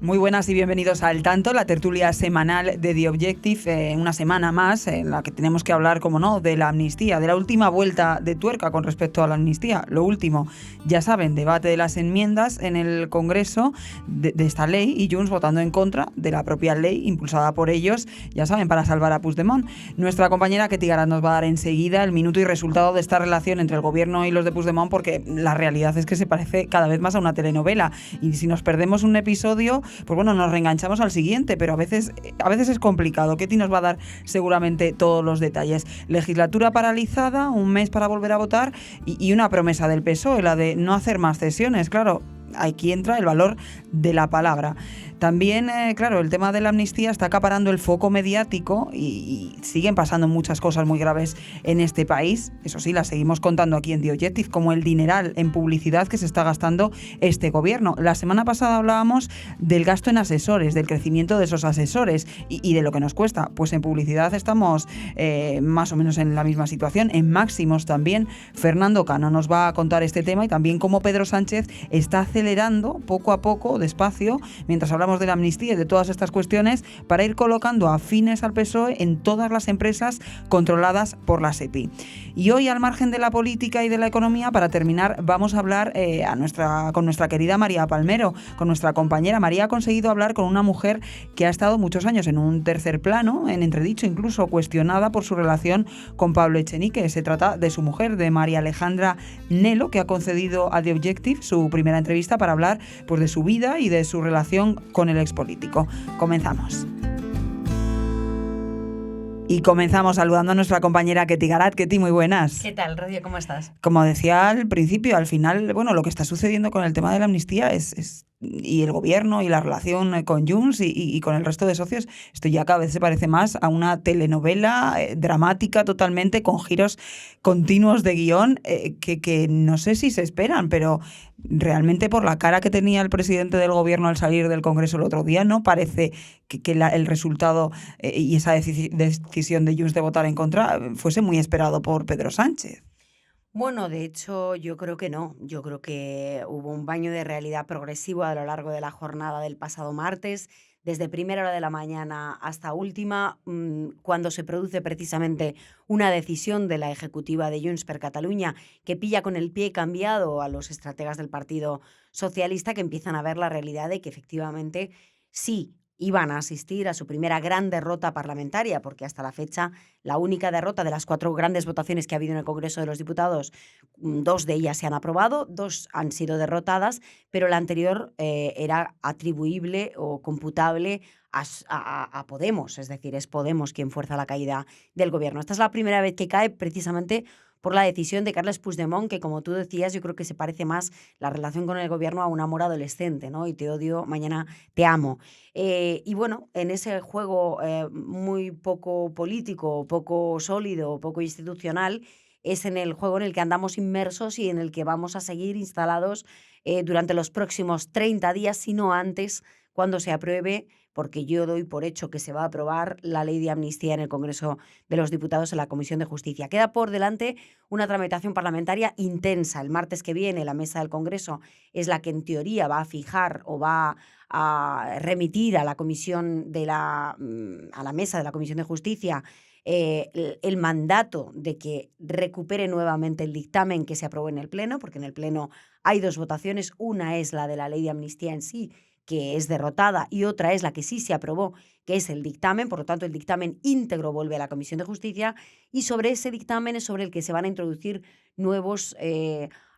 Muy buenas y bienvenidos a Al Tanto, la tertulia semanal de The Objective, una semana más en la que tenemos que hablar, como no, de la amnistía, de la última vuelta de tuerca con respecto a la amnistía. Lo último, ya saben, debate de las enmiendas en el Congreso de esta ley y Junts votando en contra de la propia ley impulsada por ellos, ya saben, para salvar a Puigdemont. Nuestra compañera Ketty Garat nos va a dar enseguida el minuto y resultado de esta relación entre el gobierno y los de Puigdemont, porque la realidad es que se parece cada vez más a una telenovela y si nos perdemos un episodio, pues bueno, nos reenganchamos al siguiente, pero a veces es complicado. Ketty nos va a dar seguramente todos los detalles. Legislatura paralizada, un mes para volver a votar y una promesa del PSOE, la de no hacer más cesiones. Claro, aquí entra el valor de la palabra. También, claro, el tema de la amnistía está acaparando el foco mediático y siguen pasando muchas cosas muy graves en este país. Eso sí, las seguimos contando aquí en The Objective, como el dineral en publicidad que se está gastando este gobierno. La semana pasada hablábamos del gasto en asesores, del crecimiento de esos asesores y de lo que nos cuesta. Pues en publicidad estamos más o menos en la misma situación, en máximos también. Fernando Cano nos va a contar este tema y también cómo Pedro Sánchez está acelerando poco a poco, despacio, mientras hablamos de la amnistía y de todas estas cuestiones, para ir colocando afines al PSOE en todas las empresas controladas por la SEPI. Y hoy, al margen de la política y de la economía, para terminar, vamos a hablar con nuestra querida María Palmero, con nuestra compañera. María ha conseguido hablar con una mujer que ha estado muchos años en un tercer plano, en entredicho, incluso cuestionada por su relación con Pablo Echenique. Se trata de su mujer, de María Alejandra Nelo, que ha concedido a The Objective su primera entrevista para hablar pues, de su vida y de su relación con el expolítico. Comenzamos. Y comenzamos saludando a nuestra compañera Ketty Garat. Ketty, muy buenas. ¿Qué tal, Rocío? ¿Cómo estás? Como decía al principio, al final, bueno, lo que está sucediendo con el tema de la amnistía y el gobierno y la relación con Junts y con el resto de socios, esto ya cada vez se parece más a una telenovela dramática totalmente, con giros continuos de guión que no sé si se esperan, pero realmente por la cara que tenía el presidente del gobierno al salir del Congreso el otro día, no parece que el resultado y esa decisión de Junts de votar en contra fuese muy esperado por Pedro Sánchez. Bueno, de hecho, yo creo que no. Yo creo que hubo un baño de realidad progresivo a lo largo de la jornada del pasado martes, desde primera hora de la mañana hasta última, cuando se produce precisamente una decisión de la ejecutiva de Junts per Catalunya que pilla con el pie cambiado a los estrategas del Partido Socialista, que empiezan a ver la realidad de que efectivamente sí iban a asistir a su primera gran derrota parlamentaria, porque hasta la fecha la única derrota de las 4 grandes votaciones que ha habido en el Congreso de los Diputados, 2 de ellas se han aprobado, 2 han sido derrotadas, pero la anterior era atribuible o computable a Podemos, es decir, es Podemos quien fuerza la caída del gobierno. Esta es la primera vez que cae precisamente por la decisión de Carles Puigdemont, que, como tú decías, yo creo que se parece más la relación con el gobierno a un amor adolescente, ¿no? Y te odio, mañana te amo. Y bueno, en ese juego muy poco político, poco sólido, poco institucional, es en el juego en el que andamos inmersos y en el que vamos a seguir instalados durante los próximos 30 días, si no antes, cuando se apruebe, porque yo doy por hecho que se va a aprobar la ley de amnistía en el Congreso de los Diputados, en la Comisión de Justicia. Queda por delante una tramitación parlamentaria intensa. El martes que viene la mesa del Congreso es la que en teoría va a fijar o va a remitir a la comisión a la mesa de la Comisión de Justicia el mandato de que recupere nuevamente el dictamen que se aprobó en el Pleno, porque en el Pleno hay 2 votaciones. Una es la de la ley de amnistía en sí, que es derrotada, y otra es la que sí se aprobó, que es el dictamen. Por lo tanto, el dictamen íntegro vuelve a la Comisión de Justicia y sobre ese dictamen es sobre el que se van a introducir nuevos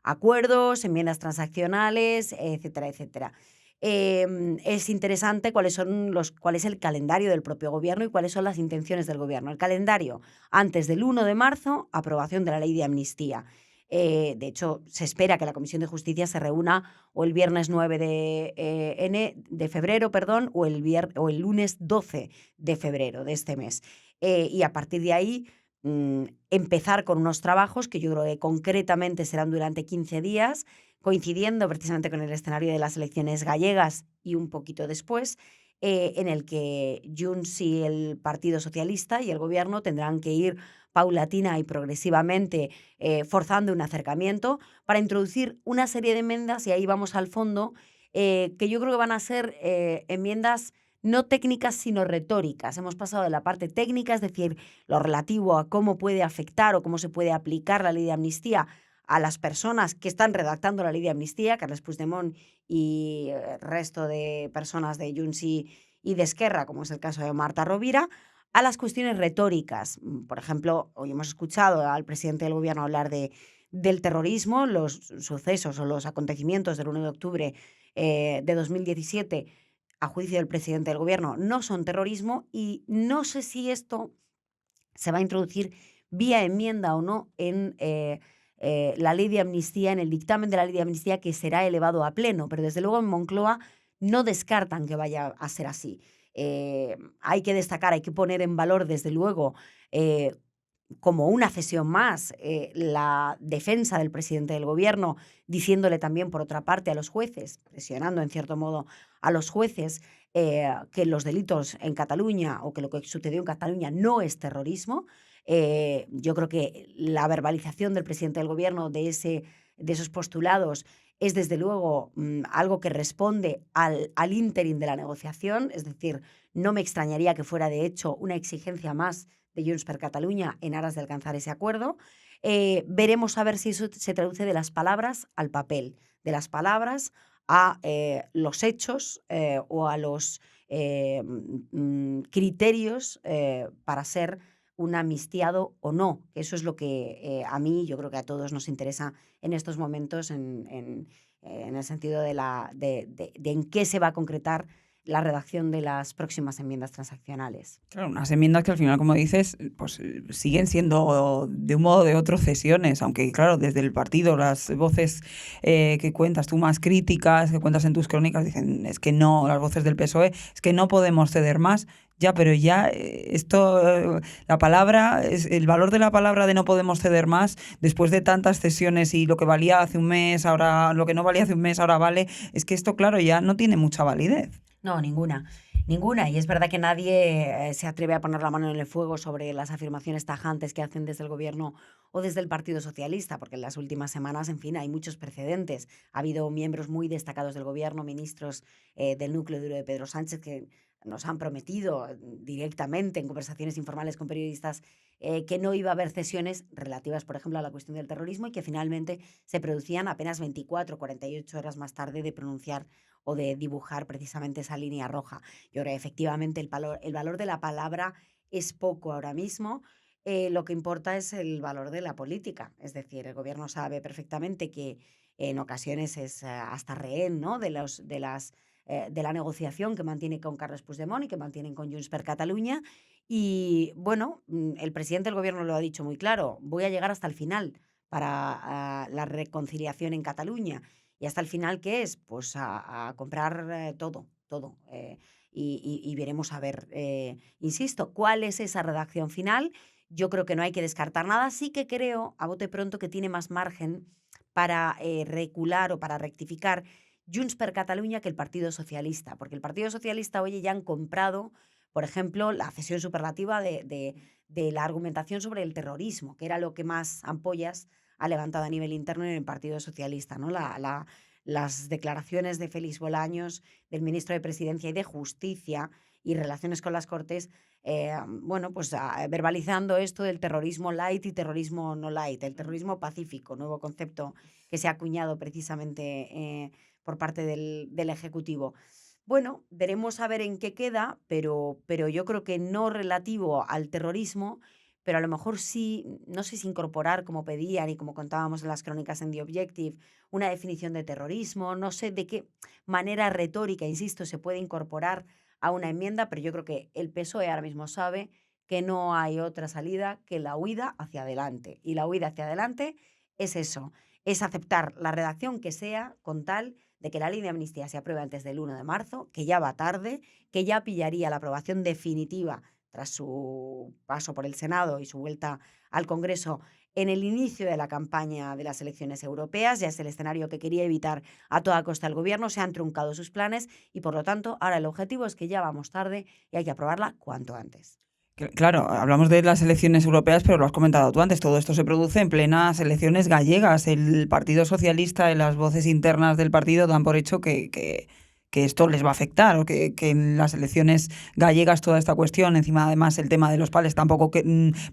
acuerdos, enmiendas transaccionales, etcétera, etcétera. Es interesante cuál es el calendario del propio gobierno y cuáles son las intenciones del gobierno. El calendario: antes del 1 de marzo, aprobación de la ley de amnistía. De hecho, se espera que la Comisión de Justicia se reúna o el viernes 9 de febrero, o el lunes 12 de febrero de este mes. Y a partir de ahí empezar con unos trabajos que yo creo que concretamente serán durante 15 días, coincidiendo precisamente con el escenario de las elecciones gallegas y un poquito después, en el que Junts y el Partido Socialista y el Gobierno tendrán que ir paulatina y progresivamente forzando un acercamiento para introducir una serie de enmiendas, y ahí vamos al fondo, que yo creo que van a ser enmiendas no técnicas, sino retóricas. Hemos pasado de la parte técnica, es decir, lo relativo a cómo puede afectar o cómo se puede aplicar la ley de amnistía a las personas que están redactando la ley de amnistía, Carles Puigdemont y el resto de personas de Junts y de Esquerra, como es el caso de Marta Rovira, a las cuestiones retóricas. Por ejemplo, hoy hemos escuchado al presidente del gobierno hablar del terrorismo, los sucesos o los acontecimientos del 1 de octubre de 2017, a juicio del presidente del gobierno, no son terrorismo, y no sé si esto se va a introducir vía enmienda o no en la ley de amnistía, en el dictamen de la ley de amnistía, que será elevado a pleno, pero desde luego en Moncloa no descartan que vaya a ser así. Hay que destacar, hay que poner en valor, desde luego, como una cesión más, la defensa del presidente del gobierno, diciéndole también, por otra parte, a los jueces, presionando en cierto modo a los jueces, que los delitos en Cataluña o que lo que sucedió en Cataluña no es terrorismo. Yo creo que la verbalización del presidente del gobierno de esos postulados es, desde luego, algo que responde al ínterin de la negociación. Es decir, no me extrañaría que fuera, de hecho, una exigencia más de Junts per Catalunya en aras de alcanzar ese acuerdo. Veremos a ver si eso se traduce de las palabras al papel, de las palabras a los hechos o a los criterios para ser un amnistiado o no. Eso es lo que a mí, yo creo que a todos nos interesa en estos momentos, en el sentido de en qué se va a concretar la redacción de las próximas enmiendas transaccionales. Claro, unas enmiendas que al final, como dices, pues siguen siendo de un modo o de otro cesiones, aunque claro, desde el partido las voces que cuentas tú más críticas, que cuentas en tus crónicas, dicen, es que no, las voces del PSOE, es que no podemos ceder más. Ya, pero ya la palabra, el valor de la palabra de no podemos ceder más, después de tantas cesiones y lo que valía hace un mes, ahora lo que no valía hace un mes, ahora vale, es que esto, claro, ya no tiene mucha validez. No, ninguna. Ninguna. Y es verdad que nadie se atreve a poner la mano en el fuego sobre las afirmaciones tajantes que hacen desde el gobierno o desde el Partido Socialista, porque en las últimas semanas, en fin, hay muchos precedentes. Ha habido miembros muy destacados del gobierno, ministros del núcleo duro de Pedro Sánchez, que nos han prometido directamente en conversaciones informales con periodistas que no iba a haber cesiones relativas, por ejemplo, a la cuestión del terrorismo, y que finalmente se producían apenas 24 o 48 horas más tarde de pronunciar o de dibujar precisamente esa línea roja. Yo creo que efectivamente el valor de la palabra es poco ahora mismo. Lo que importa es el valor de la política. Es decir, el gobierno sabe perfectamente que en ocasiones es hasta rehén, ¿no?, de la negociación que mantiene con Carles Puigdemont y que mantienen con Junts per Catalunya. Y bueno, el presidente del gobierno lo ha dicho muy claro: voy a llegar hasta el final para la reconciliación en Cataluña. ¿Y hasta el final qué es? Pues a comprar todo, todo. Y veremos a ver, insisto, cuál es esa redacción final. Yo creo que no hay que descartar nada. Sí que creo, a bote pronto, que tiene más margen para recular o para rectificar Junts per Catalunya que el Partido Socialista, porque el Partido Socialista, oye, ya han comprado, por ejemplo, la cesión superlativa de la argumentación sobre el terrorismo, que era lo que más ampollas ha levantado a nivel interno en el Partido Socialista, ¿no? Las declaraciones de Félix Bolaños, del ministro de Presidencia y de Justicia y Relaciones con las Cortes, bueno, pues verbalizando esto del terrorismo light y terrorismo no light, el terrorismo pacífico, nuevo concepto que se ha acuñado precisamente por parte del Ejecutivo. Bueno, veremos a ver en qué queda, pero yo creo que no relativo al terrorismo, pero a lo mejor sí, no sé si incorporar, como pedían y como contábamos en las crónicas en The Objective, una definición de terrorismo. No sé de qué manera retórica, insisto, se puede incorporar a una enmienda, pero yo creo que el PSOE ahora mismo sabe que no hay otra salida que la huida hacia adelante. Y la huida hacia adelante es eso, es aceptar la redacción que sea, con tal de que la ley de amnistía se apruebe antes del 1 de marzo, que ya va tarde, que ya pillaría la aprobación definitiva tras su paso por el Senado y su vuelta al Congreso en el inicio de la campaña de las elecciones europeas. Ya es el escenario que quería evitar a toda costa el gobierno. Se han truncado sus planes y, por lo tanto, ahora el objetivo es que ya vamos tarde y hay que aprobarla cuanto antes. Claro, hablamos de las elecciones europeas, pero lo has comentado tú antes, todo esto se produce en plenas elecciones gallegas. El Partido Socialista y las voces internas del partido dan por hecho que esto les va a afectar, o que en las elecciones gallegas toda esta cuestión, encima además el tema de los pales tampoco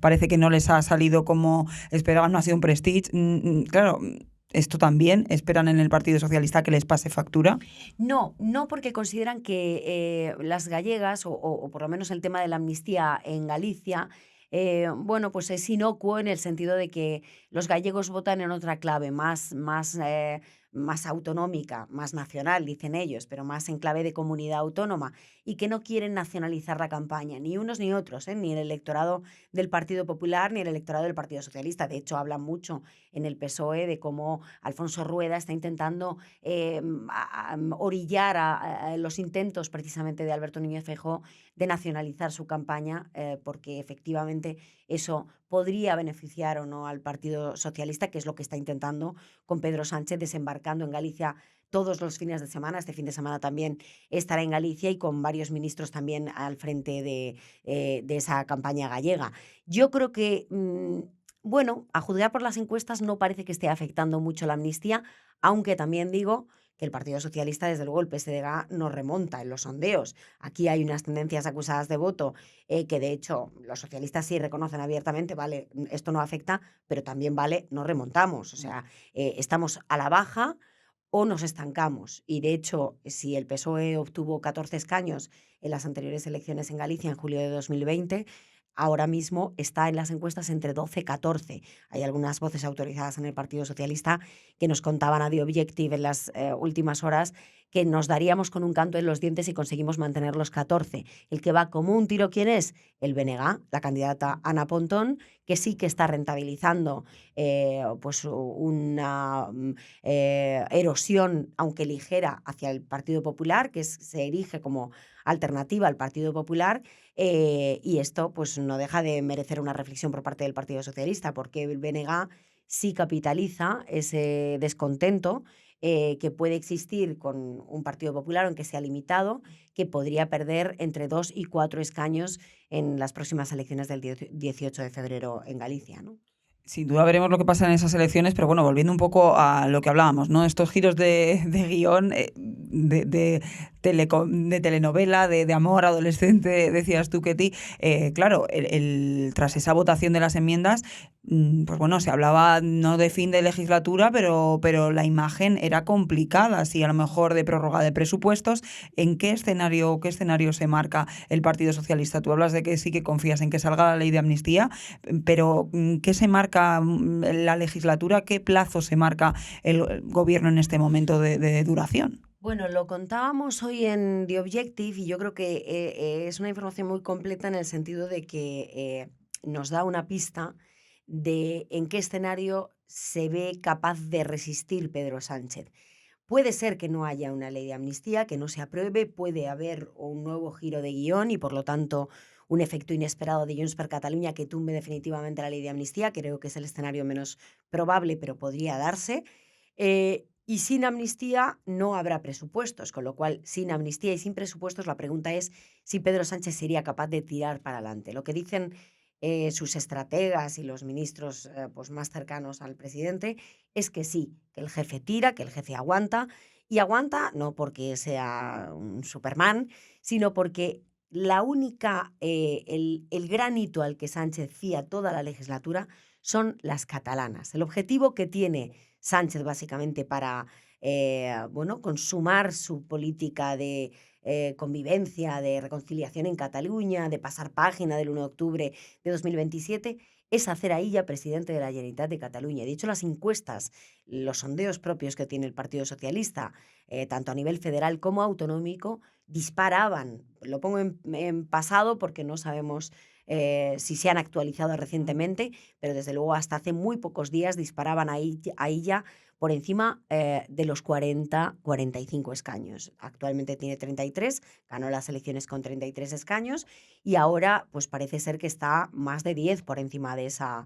parece que no les ha salido como esperaban, no ha sido un prestige. Claro, esto también esperan en el Partido Socialista que les pase factura. No, no porque consideran que las gallegas, o por lo menos el tema de la amnistía en Galicia, bueno, pues es inocuo en el sentido de que los gallegos votan en otra clave, más autonómica, más nacional, dicen ellos, pero más en clave de comunidad autónoma, y que no quieren nacionalizar la campaña, ni unos ni otros, ni el electorado del Partido Popular ni el electorado del Partido Socialista. De hecho, hablan mucho en el PSOE de cómo Alfonso Rueda está intentando orillar a los intentos precisamente de Alberto Núñez Feijóo de nacionalizar su campaña, porque efectivamente eso podría beneficiar o no al Partido Socialista, que es lo que está intentando con Pedro Sánchez, desembarcando en Galicia todos los fines de semana. Este fin de semana también estará en Galicia y con varios ministros también al frente de esa campaña gallega. Yo creo que, bueno, a juzgar por las encuestas no parece que esté afectando mucho la amnistía, aunque también digo que el Partido Socialista, desde luego el PSDG, no remonta en los sondeos. Aquí hay unas tendencias acusadas de voto que de hecho los socialistas sí reconocen abiertamente, vale, esto no afecta, pero también vale, no remontamos. O sea, estamos a la baja o nos estancamos. Y de hecho, si el PSOE obtuvo 14 escaños en las anteriores elecciones en Galicia en julio de 2020, ahora mismo está en las encuestas entre 12 y 14. Hay algunas voces autorizadas en el Partido Socialista que nos contaban a The Objective en las últimas horas que nos daríamos con un canto en los dientes si conseguimos mantener los 14. El que va como un tiro, ¿quién es? El BNG, la candidata Ana Pontón, que sí que está rentabilizando pues una erosión, aunque ligera, hacia el Partido Popular, que se erige como alternativa al Partido Popular, y esto pues no deja de merecer una reflexión por parte del Partido Socialista, porque el BNG sí capitaliza ese descontento que puede existir con un Partido Popular, aunque sea limitado, que podría perder entre 2 y 4 escaños en las próximas elecciones del 18 de febrero en Galicia, ¿no? Sin duda veremos lo que pasa en esas elecciones, pero bueno, volviendo un poco a lo que hablábamos, ¿no? Estos giros de guión, de telenovela, de amor adolescente, decías tú, Ketty. Claro, tras esa votación de las enmiendas, pues bueno, se hablaba no de fin de legislatura, pero la imagen era complicada, sí, a lo mejor de prórroga de presupuestos. ¿En qué escenario se marca el Partido Socialista? Tú hablas de que sí que confías en que salga la ley de amnistía, pero ¿qué se marca la legislatura? ¿Qué plazo se marca el gobierno en este momento de duración? Bueno, lo contábamos hoy en The Objective y yo creo que es una información muy completa en el sentido de que nos da una pista de en qué escenario se ve capaz de resistir Pedro Sánchez. Puede ser que no haya una ley de amnistía, que no se apruebe, puede haber un nuevo giro de guión y por lo tanto un efecto inesperado de Junts per Catalunya que tumbe definitivamente la ley de amnistía. Creo que es el escenario menos probable, pero podría darse. Y sin amnistía no habrá presupuestos, con lo cual sin amnistía y sin presupuestos la pregunta es si Pedro Sánchez sería capaz de tirar para adelante. Lo que dicen sus estrategas y los ministros pues más cercanos al presidente es que sí, que el jefe tira, que el jefe aguanta, y aguanta no porque sea un Superman, sino porque el gran hito al que Sánchez fía toda la legislatura son las catalanas. El objetivo que tiene Sánchez básicamente para bueno, consumar su política de convivencia, de reconciliación en Cataluña, de pasar página del 1 de octubre de 2027, es hacer a Illa presidente de la Generalitat de Cataluña. De hecho, las encuestas, los sondeos propios que tiene el Partido Socialista, tanto a nivel federal como autonómico, disparaban. Lo pongo en pasado porque no sabemos si se han actualizado recientemente, pero desde luego hasta hace muy pocos días disparaban a Illa por encima de los 40-45 escaños. Actualmente tiene 33, ganó las elecciones con 33 escaños y ahora pues parece ser que está más de 10 por encima de esa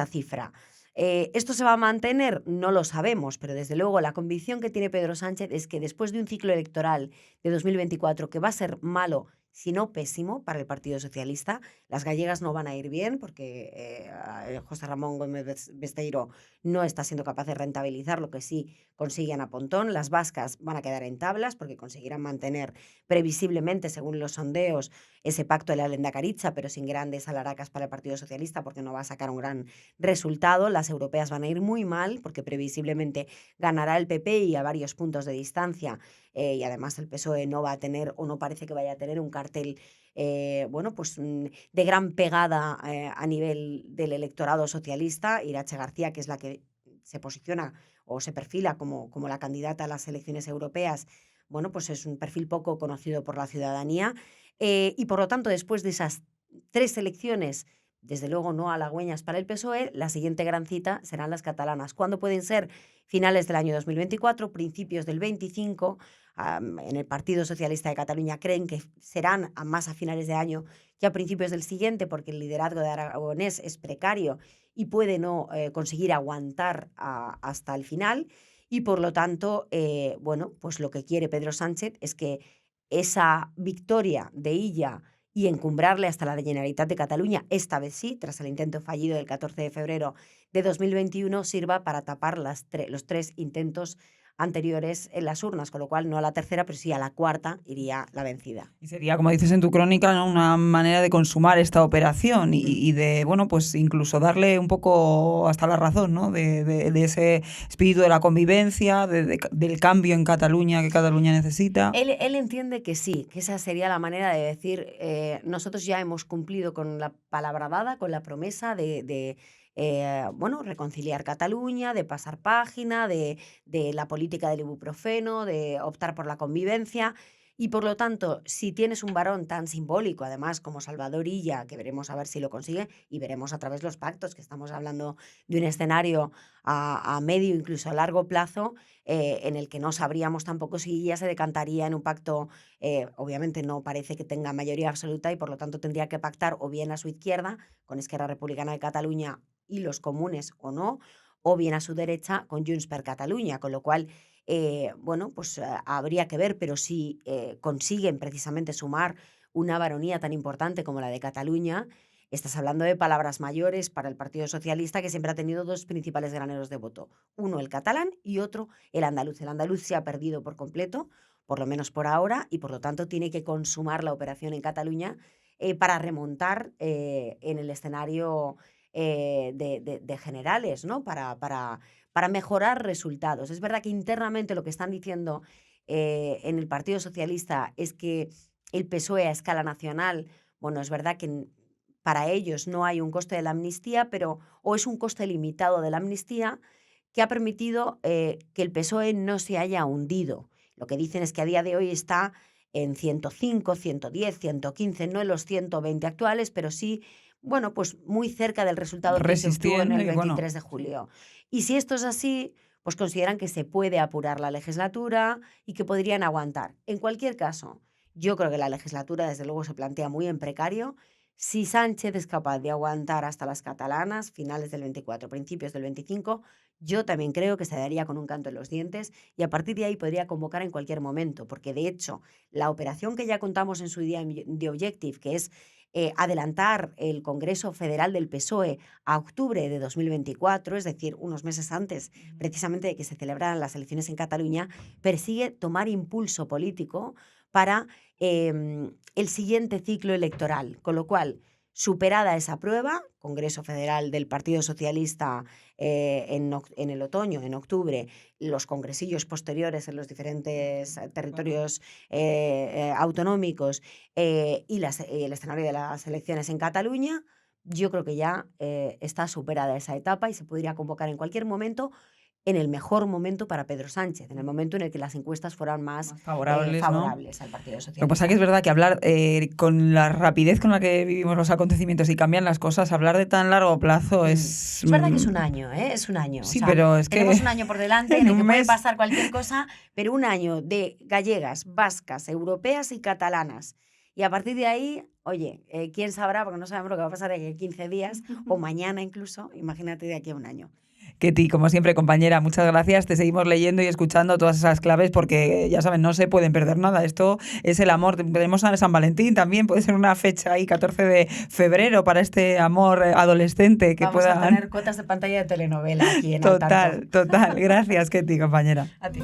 cifra. ¿Esto se va a mantener? No lo sabemos, pero desde luego la convicción que tiene Pedro Sánchez es que después de un ciclo electoral de 2024 que va a ser malo sino pésimo para el Partido Socialista. Las gallegas no van a ir bien porque José Ramón Gómez Besteiro no está siendo capaz de rentabilizar lo que sí consiguen a Pontón. Las vascas van a quedar en tablas porque conseguirán mantener previsiblemente, según los sondeos, ese pacto de la Lehendakaritza, pero sin grandes alaracas para el Partido Socialista porque no va a sacar un gran resultado. Las europeas van a ir muy mal porque previsiblemente ganará el PP y a varios puntos de distancia, y además el PSOE no va a tener, o no parece que vaya a tener, un cartel de gran pegada a nivel del electorado socialista. Irache García, que es la que se posiciona o se perfila como la candidata a las elecciones europeas, bueno, pues es un perfil poco conocido por la ciudadanía, y por lo tanto, después de esas 3 elecciones, desde luego no halagüeñas para el PSOE, la siguiente gran cita serán las catalanas. ¿Cuándo pueden ser? Finales del año 2024, principios del 25. En el Partido Socialista de Cataluña creen que serán más a finales de año que a principios del siguiente, porque el liderazgo de Aragonés es precario y puede no conseguir aguantar hasta el final. Y por lo tanto, bueno, pues lo que quiere Pedro Sánchez es que esa victoria de Illa y encumbrarle hasta la Generalitat de Cataluña, esta vez sí, tras el intento fallido del 14 de febrero de 2021, sirva para tapar los 3 intentos anteriores en las urnas, con lo cual no a la tercera, pero sí a la cuarta iría la vencida. Y sería, como dices en tu crónica, ¿no?, una manera de consumar esta operación y de, bueno, pues incluso darle un poco hasta la razón, ¿no?, de ese espíritu de la convivencia, del cambio en Cataluña que Cataluña necesita. Él entiende que sí, que esa sería la manera de decir, nosotros ya hemos cumplido con la palabra dada, con la promesa de reconciliar Cataluña, de pasar página, de la política del ibuprofeno, de optar por la convivencia. Y por lo tanto, si tienes un varón tan simbólico, además, como Salvador Illa, que veremos a ver si lo consigue, y veremos a través de los pactos, que estamos hablando de un escenario a medio, incluso a largo plazo, en el que no sabríamos tampoco si Illa se decantaría en un pacto. Obviamente no parece que tenga mayoría absoluta y por lo tanto tendría que pactar o bien a su izquierda, con Esquerra Republicana de Cataluña y los comunes, o bien a su derecha con Junts per Catalunya, con lo cual habría que ver, pero si consiguen precisamente sumar una baronía tan importante como la de Cataluña, estás hablando de palabras mayores para el Partido Socialista, que siempre ha tenido 2 principales graneros de voto, uno el catalán y otro el andaluz. El andaluz se ha perdido por completo, por lo menos por ahora, y por lo tanto tiene que consumar la operación en Cataluña para remontar en el escenario de generales, ¿no? Para mejorar resultados. Es verdad que internamente lo que están diciendo en el Partido Socialista es que el PSOE a escala nacional, bueno, es verdad que para ellos no hay un coste de la amnistía, o es un coste limitado de la amnistía que ha permitido que el PSOE no se haya hundido. Lo que dicen es que a día de hoy está en 105, 110, 115, no en los 120 actuales, pero sí, bueno, pues muy cerca del resultado que se obtuvo en el 23 de julio. Y si esto es así, pues consideran que se puede apurar la legislatura y que podrían aguantar. En cualquier caso, yo creo que la legislatura desde luego se plantea muy en precario. Si Sánchez es capaz de aguantar hasta las catalanas, finales del 24, principios del 25, yo también creo que se daría con un canto en los dientes y a partir de ahí podría convocar en cualquier momento, porque de hecho la operación que ya contamos en su día de Objective, que es adelantar el Congreso Federal del PSOE a octubre de 2024, es decir, unos meses antes precisamente de que se celebraran las elecciones en Cataluña, persigue tomar impulso político para el siguiente ciclo electoral, con lo cual, superada esa prueba, Congreso Federal del Partido Socialista en el otoño, en octubre, los congresillos posteriores en los diferentes territorios autonómicos y el escenario de las elecciones en Cataluña, yo creo que ya está superada esa etapa y se podría convocar en cualquier momento, en el mejor momento para Pedro Sánchez, en el momento en el que las encuestas fueran más favorables, favorables, ¿no?, al Partido Socialista. Lo que pasa es que es verdad que hablar con la rapidez con la que vivimos los acontecimientos y cambian las cosas, hablar de tan largo plazo es... Es verdad que es un año, es un año. Sí, pero es que... Tenemos un año por delante en el que puede pasar cualquier cosa, pero un año de gallegas, vascas, europeas y catalanas. Y a partir de ahí, oye, quién sabrá, porque no sabemos lo que va a pasar de aquí a 15 días o mañana incluso, imagínate de aquí a un año. Ketty, como siempre, compañera, muchas gracias. Te seguimos leyendo y escuchando todas esas claves porque, ya saben, no se pueden perder nada. Esto es el amor. Tenemos a San Valentín también, puede ser una fecha ahí, 14 de febrero, para este amor adolescente que Vamos a puedan... tener cuotas de pantalla de telenovela aquí en Al Tanto. Total. Gracias, Ketty, compañera. A ti.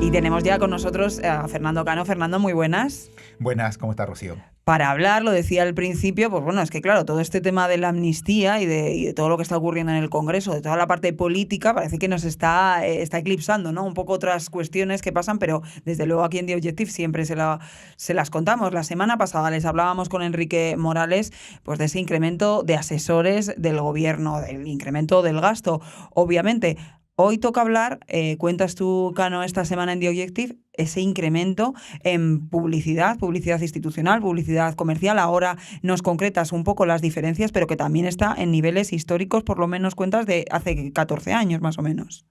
Y tenemos ya con nosotros a Fernando Cano. Fernando, muy buenas. Buenas, ¿cómo está, Rocío? Para hablar, lo decía al principio, pues bueno, es que claro, todo este tema de la amnistía y de todo lo que está ocurriendo en el Congreso, de toda la parte política, parece que nos está eclipsando, ¿no? Un poco otras cuestiones que pasan, pero desde luego aquí en The Objective siempre se las contamos. La semana pasada les hablábamos con Enrique Morales, pues de ese incremento de asesores del gobierno, del incremento del gasto, obviamente. Hoy toca hablar, cuentas tú, Cano, esta semana en The Objective, ese incremento en publicidad institucional, publicidad comercial. Ahora nos concretas un poco las diferencias, pero que también está en niveles históricos, por lo menos cuentas de hace 14 años más o menos.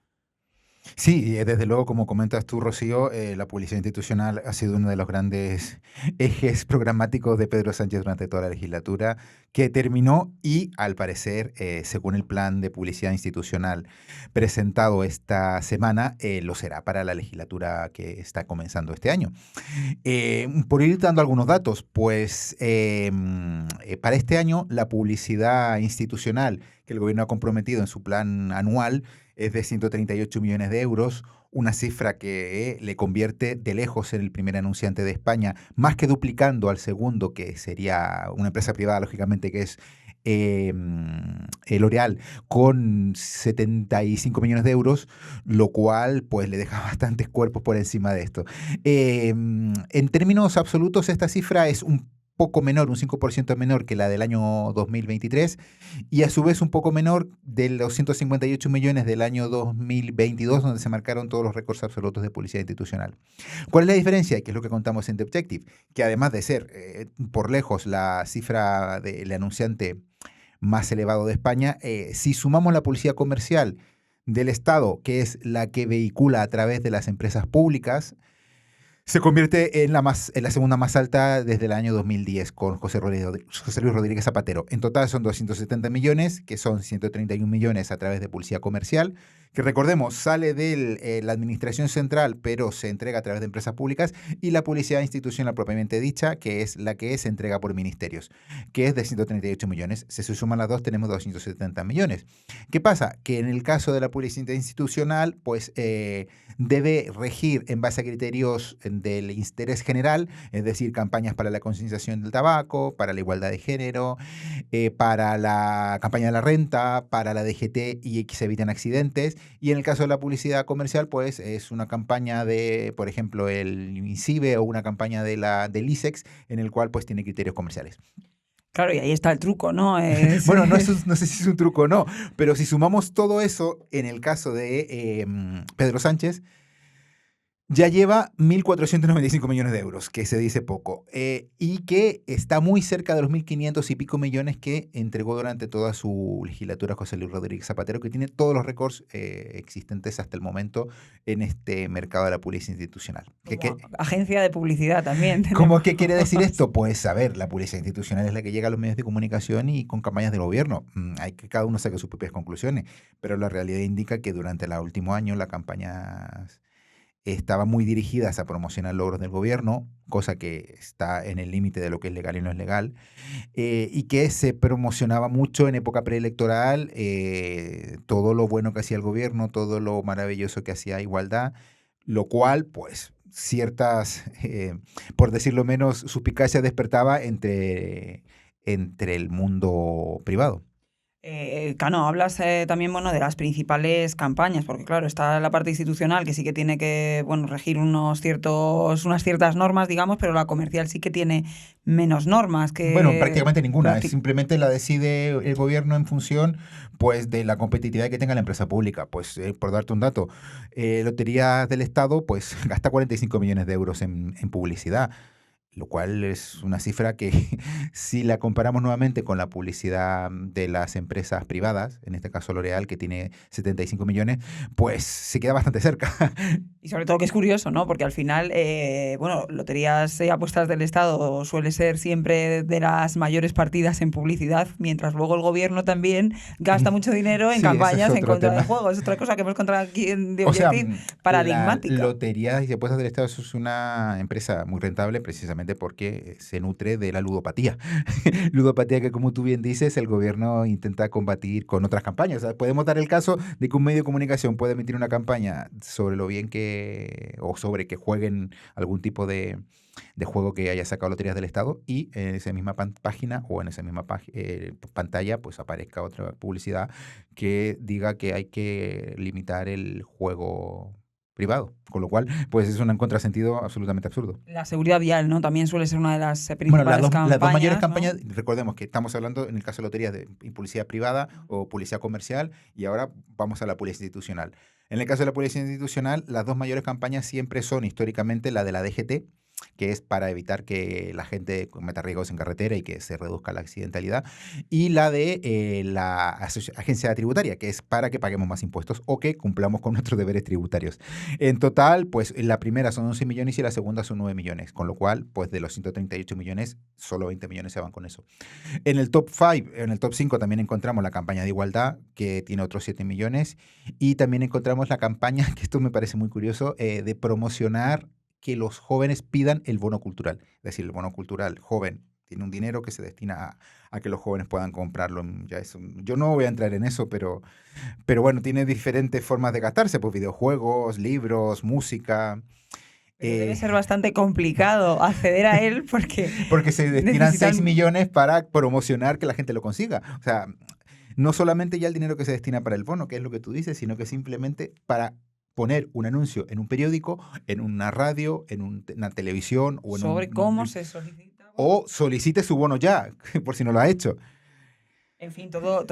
Sí, desde luego, como comentas tú, Rocío, la publicidad institucional ha sido uno de los grandes ejes programáticos de Pedro Sánchez durante toda la legislatura, que terminó y, al parecer, según el plan de publicidad institucional presentado esta semana, lo será para la legislatura que está comenzando este año. Por ir dando algunos datos, pues para este año la publicidad institucional que el gobierno ha comprometido en su plan anual es de 138 millones de euros, una cifra que le convierte de lejos en el primer anunciante de España, más que duplicando al segundo, que sería una empresa privada, lógicamente, que es L'Oréal, con 75 millones de euros, lo cual pues le deja bastantes cuerpos por encima de esto. En términos absolutos, esta cifra es un poco menor, un 5% menor que la del año 2023 y a su vez un poco menor de los 158 millones del año 2022, donde se marcaron todos los récords absolutos de publicidad institucional. ¿Cuál es la diferencia? Que es lo que contamos en The Objective, que además de ser por lejos la cifra del anunciante más elevado de España, si sumamos la publicidad comercial del Estado, que es la que vehicula a través de las empresas públicas, se convierte en la segunda más alta desde el año 2010 con José Luis Rodríguez Zapatero. En total son 270 millones, que son 131 millones a través de publicidad comercial, que recordemos sale de la administración central, pero se entrega a través de empresas públicas, y la publicidad institucional propiamente dicha, que es la que se entrega por ministerios, que es de 138 millones. Si se suman las dos, tenemos 270 millones. ¿Qué pasa? Que en el caso de la publicidad institucional, pues debe regir en base a criterios del interés general, es decir, campañas para la concienciación del tabaco, para la igualdad de género, para la campaña de la renta, para la DGT y que se eviten accidentes. Y en el caso de la publicidad comercial, pues es una campaña de, por ejemplo, el INCIBE o una campaña del ISEX, en el cual pues tiene criterios comerciales. Claro, y ahí está el truco, ¿no? Bueno, no sé si es un truco o no, pero si sumamos todo eso, en el caso de Pedro Sánchez, ya lleva 1.495 millones de euros, que se dice poco, y que está muy cerca de los 1.500 y pico millones que entregó durante toda su legislatura José Luis Rodríguez Zapatero, que tiene todos los récords existentes hasta el momento en este mercado de la publicidad institucional. Agencia de publicidad también. ¿Cómo que quiere decir esto? Pues a ver, la publicidad institucional es la que llega a los medios de comunicación y con campañas del gobierno. Hay que cada uno saque sus propias conclusiones, pero la realidad indica que durante el último año las campañas estaban muy dirigidas a promocionar logros del gobierno, cosa que está en el límite de lo que es legal y no es legal, y que se promocionaba mucho en época preelectoral todo lo bueno que hacía el gobierno, todo lo maravilloso que hacía Igualdad, lo cual, pues, ciertas, por decirlo menos, suspicacias despertaba entre el mundo privado. Cano, hablas también bueno, de las principales campañas, porque claro, está la parte institucional que sí que tiene que regir unas ciertas normas, digamos, pero la comercial sí que tiene menos normas. Bueno, prácticamente ninguna. Simplemente la decide el gobierno en función pues, de la competitividad que tenga la empresa pública. Pues por darte un dato, Loterías del Estado pues gasta 45 millones de euros en publicidad. lo cual es una cifra que si la comparamos nuevamente con la publicidad de las empresas privadas, en este caso L'Oréal, que tiene 75 millones, pues se queda bastante cerca. Y sobre todo que es curioso, ¿no? Porque al final, bueno, loterías y apuestas del Estado suele ser siempre de las mayores partidas en publicidad, mientras luego el gobierno también gasta mucho dinero en Sí, ese es campañas en otro contra tema. del juego. Es otra cosa que hemos encontrado aquí en The O sea, Objective, la paradigmática. Loterías y Apuestas del Estado es una empresa muy rentable precisamente porque se nutre de la ludopatía. Ludopatía que, como tú bien dices, el gobierno intenta combatir con otras campañas. O sea, podemos dar el caso de que un medio de comunicación puede emitir una campaña sobre lo bien o sobre que jueguen algún tipo de juego que haya sacado Loterías del Estado y en esa misma página o en esa misma pantalla pues aparezca otra publicidad que diga que hay que limitar el juego privado, con lo cual pues es un contrasentido absolutamente absurdo. La seguridad vial, ¿no? También suele ser una de las Bueno, principales las dos mayores campañas, campañas, recordemos que estamos hablando en el caso de loterías de publicidad privada o publicidad comercial y ahora vamos a la publicidad institucional. En el caso de la publicidad institucional, las dos mayores campañas siempre son históricamente la de la DGT, que es para evitar que la gente cometa riesgos en carretera y que se reduzca la accidentalidad, y la de la agencia tributaria, que es para que paguemos más impuestos o que cumplamos con nuestros deberes tributarios. En total, pues la primera son 11 millones y la segunda son 9 millones, con lo cual, pues de los 138 millones, solo 20 millones se van con eso. En el top 5, en el top 5 también encontramos la campaña de igualdad, que tiene otros 7 millones, y también encontramos la campaña, que esto me parece muy curioso, de promocionar que los jóvenes pidan el bono cultural. Es decir, el bono cultural joven tiene un dinero que se destina a que los jóvenes puedan comprarlo. Yo no voy a entrar en eso, pero bueno, tiene diferentes formas de gastarse, pues videojuegos, libros, música. pero debe ser bastante complicado acceder a él Porque se destinan necesitan 6 millones para promocionar que la gente lo consiga. O sea, no solamente ya el dinero que se destina para el bono, que es lo que tú dices, sino que simplemente para poner un anuncio en un periódico, en una radio, en una televisión o en sobre cómo se solicita. o solicite su bono ya, por si no lo ha hecho. En fin, todo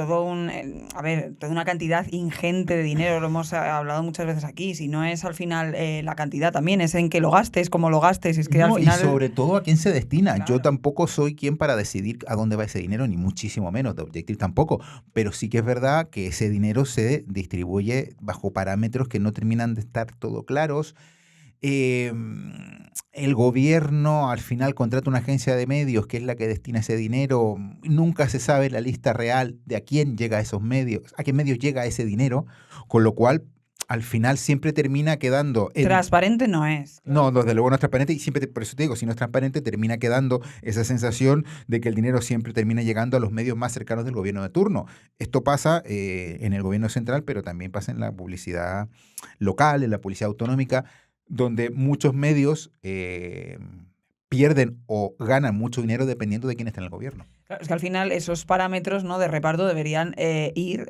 a ver, toda una cantidad ingente de dinero, lo hemos hablado muchas veces aquí. Si no es al final la cantidad, también es en que lo gastes, cómo lo gastes. Es que al final. Y sobre todo a quién se destina. Claro. Yo tampoco soy quien para decidir a dónde va ese dinero, ni muchísimo menos, de Objective tampoco. Pero sí que es verdad que ese dinero se distribuye bajo parámetros que no terminan de estar todo claros. El gobierno al final contrata una agencia de medios que es la que destina ese dinero. Nunca se sabe la lista real de a quién llega esos medios, a qué medios llega ese dinero, con lo cual al final siempre termina quedando... Transparente no es. Claro. No, desde luego no es transparente y siempre, por eso te digo, si no es transparente termina quedando esa sensación de que el dinero siempre termina llegando a los medios más cercanos del gobierno de turno. Esto pasa en el gobierno central, pero también pasa en la publicidad local, en la publicidad autonómica, donde muchos medios pierden o ganan mucho dinero dependiendo de quién está en el gobierno. Claro, es que al final esos parámetros, ¿no?, de reparto deberían ir,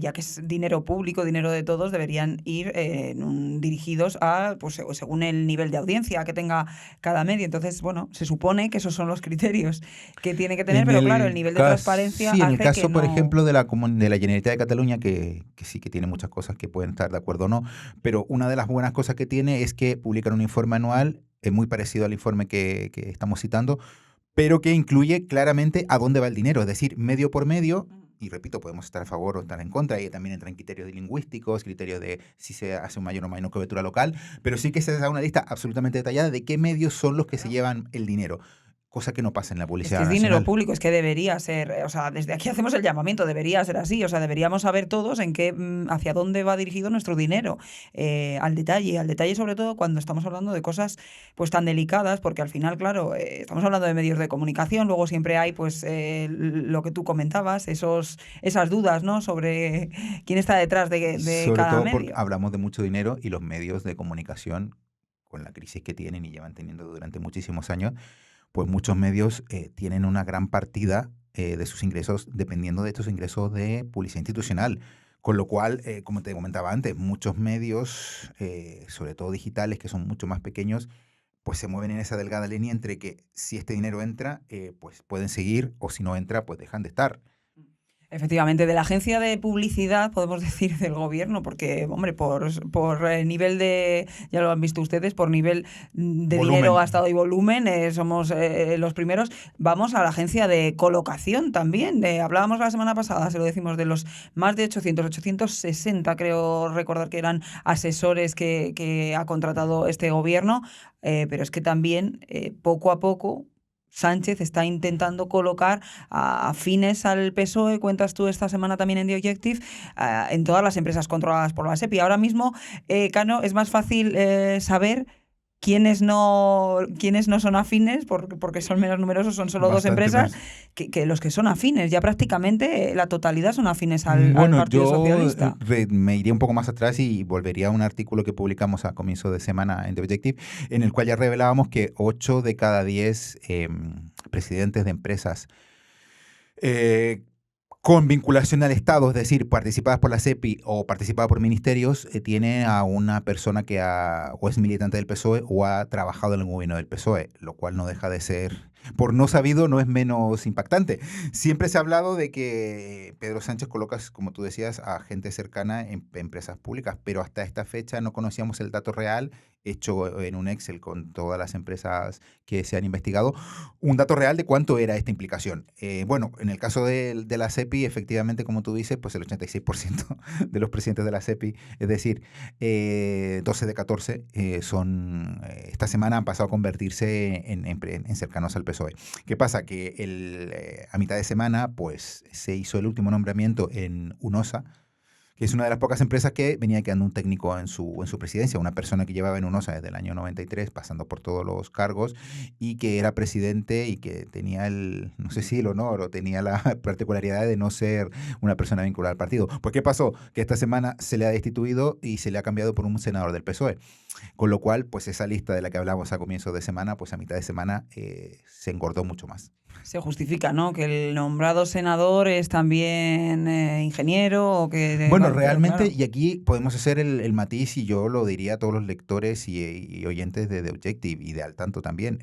ya que es dinero público, dinero de todos, deberían ir dirigidos a, pues según el nivel de audiencia que tenga cada medio. Entonces, bueno, se supone que esos son los criterios que tiene que tener, pero claro, el nivel de transparencia sí, en hace el caso, que por no... ejemplo, de la Generalitat de Cataluña, que sí que tiene muchas cosas que pueden estar de acuerdo o no, pero una de las buenas cosas que tiene es que publican un informe anual muy parecido al informe que estamos citando, pero que incluye claramente a dónde va el dinero, es decir, medio por medio, y repito, podemos estar a favor o estar en contra, y también entran criterios lingüísticos, criterios de si se hace un mayor o menor cobertura local, pero sí que se da una lista absolutamente detallada de qué medios son los que se llevan el dinero. Cosa que no pasa en la publicidad Es que es nacional. dinero público, es que debería ser, o sea, desde aquí hacemos el llamamiento, debería ser así, o sea, deberíamos saber todos en qué, hacia dónde va dirigido nuestro dinero, al detalle sobre todo cuando estamos hablando de cosas pues tan delicadas, porque al final, claro, estamos hablando de medios de comunicación, luego siempre hay pues lo que tú comentabas, esas dudas, ¿no?, sobre quién está detrás de sobre cada todo medio. porque hablamos de mucho dinero y los medios de comunicación, con la crisis que tienen y llevan teniendo durante muchísimos años, pues muchos medios tienen una gran partida de sus ingresos dependiendo de estos ingresos de publicidad institucional. Con lo cual, como te comentaba antes, muchos medios, sobre todo digitales, que son mucho más pequeños, pues se mueven en esa delgada línea entre que si este dinero entra, pues pueden seguir, o si no entra, pues dejan de estar. Efectivamente, de la agencia de publicidad, podemos decir del gobierno, porque, hombre, por nivel de, ya lo han visto ustedes, por nivel de Volumen. dinero gastado y volumen, somos los primeros. Vamos a la agencia de colocación también. Hablábamos la semana pasada, se lo decimos, de los más de 860, creo recordar que eran asesores que ha contratado este gobierno, pero es que también, poco a poco, Sánchez está intentando colocar afines al PSOE, cuentas tú esta semana también en The Objective, en todas las empresas controladas por la SEPI. Ahora mismo, Cano, es más fácil saber quiénes no son afines, porque son menos numerosos, son solo dos Bastante empresas, menos. que los que son afines. Ya prácticamente la totalidad son afines al Bueno, Partido yo Socialista. me iría un poco más atrás y volvería a un artículo que publicamos a comienzo de semana en The Objective, en el cual ya revelábamos que 8 de cada 10 presidentes de empresas eh, con vinculación al Estado, es decir, participadas por la SEPI o participadas por ministerios, tiene a una persona que o es militante del PSOE o ha trabajado en el gobierno del PSOE, lo cual no deja de ser, por no sabido, no es menos impactante. Siempre se ha hablado de que Pedro Sánchez coloca, como tú decías, a gente cercana en empresas públicas, pero hasta esta fecha no conocíamos el dato real hecho en un Excel con todas las empresas que se han investigado, un dato real de cuánto era esta implicación. Bueno, en el caso de la SEPI, efectivamente, como tú dices, pues el 86% de los presidentes de la SEPI, es decir, 12 de 14, esta semana han pasado a convertirse en cercanos al PSOE. ¿Qué pasa? Que a mitad de semana pues, se hizo el último nombramiento en UNOSA, que es una de las pocas empresas que venía quedando un técnico en su presidencia, una persona que llevaba en UNOSA desde el año 93, pasando por todos los cargos, y que era presidente y que tenía no sé si el honor o tenía la particularidad de no ser una persona vinculada al partido. Pues ¿qué pasó? Que esta semana se le ha destituido y se le ha cambiado por un senador del PSOE. Con lo cual, pues esa lista de la que hablamos a comienzo de semana, pues a mitad de semana se engordó mucho más. Se justifica, ¿no? Que el nombrado senador es también ingeniero o que... Bueno, pero realmente, claro. y aquí podemos hacer el matiz, y yo lo diría a todos los lectores y oyentes de The Objective y de Al Tanto también.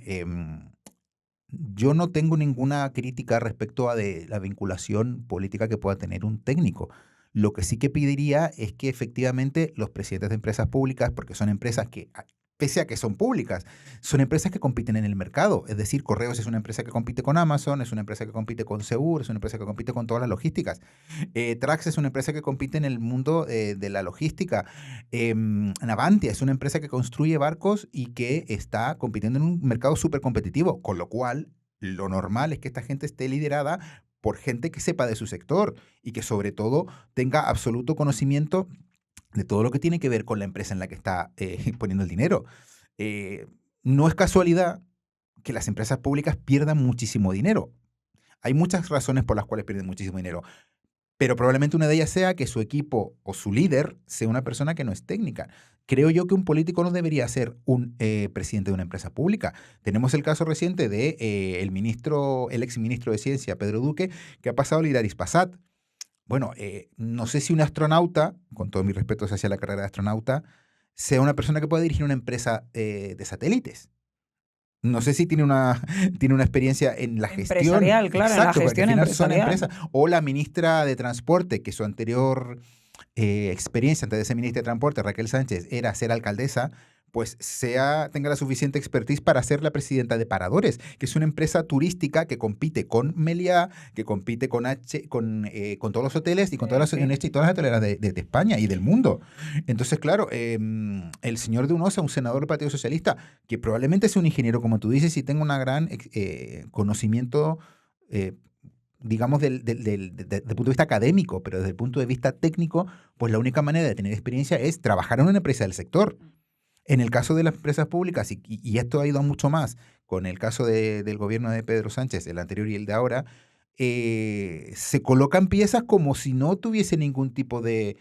Yo no tengo ninguna crítica respecto a de la vinculación política que pueda tener un técnico. Lo que sí que pediría es que efectivamente los presidentes de empresas públicas, porque son empresas que, pese a que son públicas, son empresas que compiten en el mercado. Es decir, Correos es una empresa que compite con Amazon, es una empresa que compite con Segur, es una empresa que compite con todas las logísticas. Trax es una empresa que compite en el mundo de la logística. Navantia es una empresa que construye barcos y que está compitiendo en un mercado súper competitivo, con lo cual lo normal es que esta gente esté liderada por gente que sepa de su sector y que sobre todo tenga absoluto conocimiento de todo lo que tiene que ver con la empresa en la que está poniendo el dinero. No es casualidad que las empresas públicas pierdan muchísimo dinero. Hay muchas razones por las cuales pierden muchísimo dinero, pero probablemente una de ellas sea que su equipo o su líder sea una persona que no es técnica. Creo yo que un político no debería ser un presidente de una empresa pública. Tenemos el caso reciente de el exministro de Ciencia, Pedro Duque, que ha pasado a liderar Hispasat. Bueno, no sé si un astronauta, con todo mi respeto hacia la carrera de astronauta, sea una persona que pueda dirigir una empresa de satélites. No sé si tiene tiene una experiencia en la gestión. Empresarial, claro, en la Exacto, porque al gestión final son empresarial. empresas. O la ministra de Transporte, que su anterior experiencia antes de ser ministra de Transporte, Raquel Sánchez, era ser alcaldesa, pues tenga la suficiente expertise para ser la presidenta de Paradores, que es una empresa turística que compite con Meliá, que compite con todos los hoteles y con todas las Sí. y todas las hoteleras de España y del mundo. Entonces, claro, el señor de UNOSA, un senador del Partido Socialista, que probablemente sea un ingeniero, como tú dices, y tenga un gran conocimiento, digamos, desde el punto de vista académico, pero desde el punto de vista técnico, pues la única manera de tener experiencia es trabajar en una empresa del sector. En el caso de las empresas públicas, y esto ha ido mucho más con el caso del gobierno de Pedro Sánchez, el anterior y el de ahora, se colocan piezas como si no tuviese ningún tipo de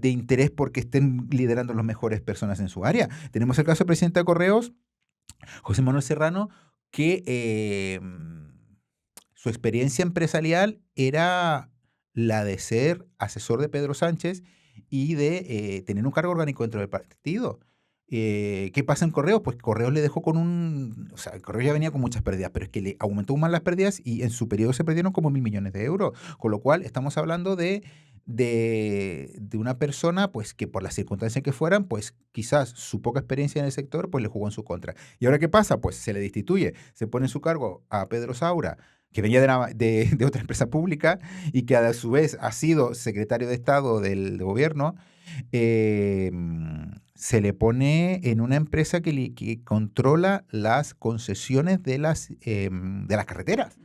interés porque estén liderando las mejores personas en su área. Tenemos el caso del presidente de Correos, José Manuel Serrano, que su experiencia empresarial era la de ser asesor de Pedro Sánchez y de tener un cargo orgánico dentro del partido. ¿Qué pasa en Correos? Pues Correos le dejó con o sea, Correos ya venía con muchas pérdidas, pero es que le aumentó aún más las pérdidas y en su periodo se perdieron como 1.000 millones de euros. Con lo cual estamos hablando de una persona pues que por las circunstancias que fueran, pues quizás su poca experiencia en el sector pues le jugó en su contra. ¿Y ahora qué pasa? Pues se le destituye, se pone en su cargo a Pedro Saura, que venía de otra empresa pública y que a su vez ha sido secretario de Estado del gobierno. Se le pone en una empresa que controla las concesiones de las carreteras.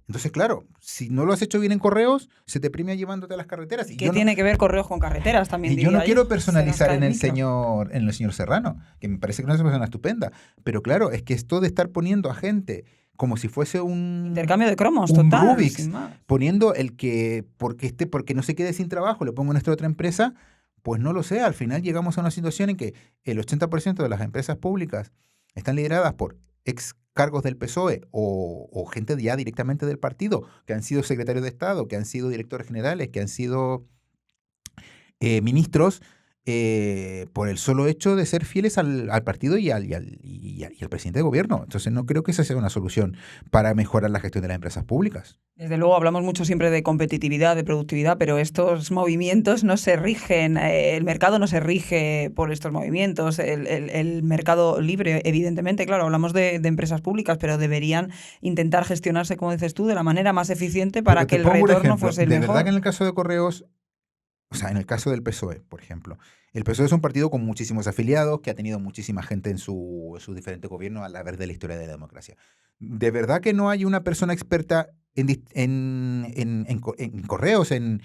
Entonces, claro, si no lo has hecho bien en Correos, se te premia llevándote a las carreteras. ¿Qué tiene que ver Correos con carreteras también? Y yo no quiero personalizar en el señor Serrano, que me parece que no es una persona estupenda. Pero claro, es que esto de estar poniendo a gente como si fuese un intercambio de cromos, un total. Rubik's, poniendo el que porque no se quede sin trabajo, le pongo en esta otra empresa, pues no lo sé. Al final llegamos a una situación en que el 80% de las empresas públicas están lideradas por ex cargos del PSOE o gente ya directamente del partido, que han sido secretarios de Estado, que han sido directores generales, que han sido ministros, por el solo hecho de ser fieles al partido y al presidente de gobierno. Entonces no creo que esa sea una solución para mejorar la gestión de las empresas públicas. Desde luego hablamos mucho siempre de competitividad, de productividad, pero estos movimientos no se rigen, el mercado no se rige por estos movimientos, el mercado libre, evidentemente, claro, hablamos de empresas públicas, pero deberían intentar gestionarse, como dices tú, de la manera más eficiente para que el retorno fuese el mejor. De verdad que en el caso de Correos, o sea, en el caso del PSOE, por ejemplo, el PSOE es un partido con muchísimos afiliados, que ha tenido muchísima gente en sus diferentes gobiernos a la vez de la historia de la democracia. ¿De verdad que no hay una persona experta en correos, en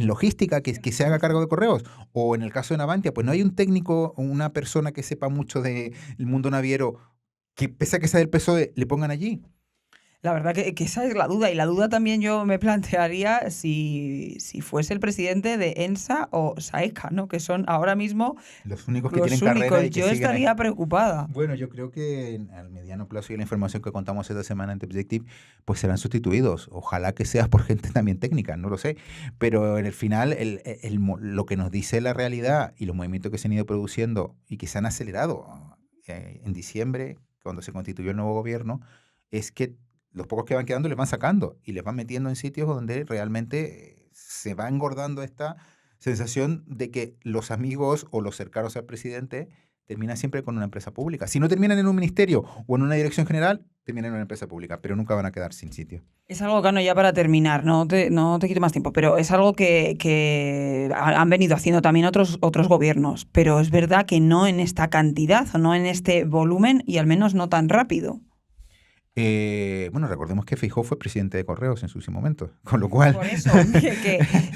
logística, que se haga cargo de correos? O en el caso de Navantia, pues no hay un técnico, una persona que sepa mucho del mundo naviero, que pese a que sea del PSOE, le pongan allí. La verdad que esa es la duda, y la duda también yo me plantearía si fuese el presidente de ENSA o SAECA, ¿no? Que son ahora mismo los únicos que tienen carrera y que yo estaría ahí preocupada. Bueno, yo creo que al mediano plazo y la información que contamos esta semana en The Objective, pues serán sustituidos. Ojalá que sea por gente también técnica, no lo sé. Pero en el final, lo que nos dice la realidad y los movimientos que se han ido produciendo y que se han acelerado en diciembre, cuando se constituyó el nuevo gobierno, es que los pocos que van quedando les van sacando y les van metiendo en sitios donde realmente se va engordando esta sensación de que los amigos o los cercanos al presidente terminan siempre con una empresa pública. Si no terminan en un ministerio o en una dirección general, terminan en una empresa pública, pero nunca van a quedar sin sitio. Es algo, Cano, ya para terminar, no te quito más tiempo, pero es algo que han venido haciendo también otros gobiernos, pero es verdad que no en esta cantidad o no en este volumen y al menos no tan rápido. Bueno, recordemos que Feijóo fue presidente de Correos en su momento, con lo cual... Por eso,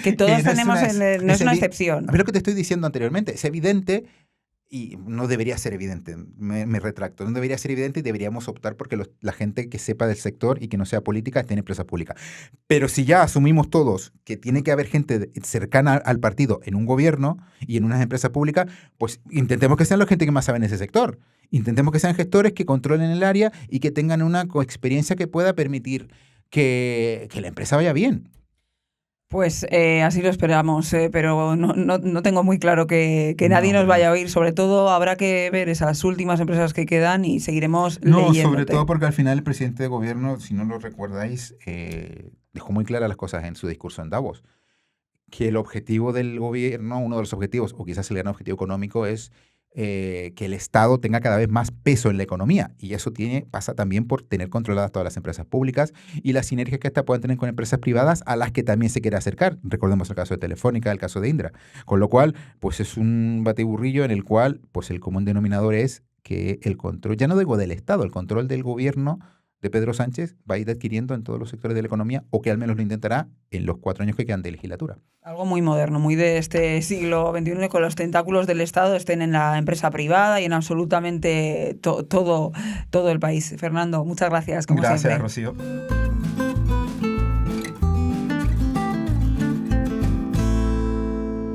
que todos tenemos... No es una excepción. A ver lo que te estoy diciendo anteriormente, es evidente y no debería ser evidente, me retracto, no debería ser evidente y deberíamos optar porque la gente que sepa del sector y que no sea política esté en empresa pública. Pero si ya asumimos todos que tiene que haber gente cercana al partido en un gobierno y en unas empresas públicas, pues intentemos que sean la gente que más sabe en ese sector. Intentemos que sean gestores que controlen el área y que tengan una experiencia que pueda permitir que la empresa vaya bien. Pues así lo esperamos, pero no tengo muy claro que nadie nos vaya a oír. Sobre todo habrá que ver esas últimas empresas que quedan y seguiremos leyéndote. Sobre todo porque al final el presidente de gobierno, si no lo recordáis, dejó muy claras las cosas en su discurso en Davos, que el objetivo del gobierno, uno de los objetivos, o quizás el gran objetivo económico, es que el Estado tenga cada vez más peso en la economía. Y eso pasa también por tener controladas todas las empresas públicas y las sinergias que estas puedan tener con empresas privadas a las que también se quiere acercar. Recordemos el caso de Telefónica, el caso de Indra. Con lo cual, pues es un batiburrillo en el cual pues el común denominador es que el control, ya no digo del Estado, el control del gobierno de Pedro Sánchez va a ir adquiriendo en todos los sectores de la economía, o que al menos lo intentará en los 4 años que quedan de legislatura. Algo muy moderno, muy de este siglo XXI, con los tentáculos del Estado estén en la empresa privada y en absolutamente todo el país. Fernando, muchas gracias, como siempre. Gracias, Rocío.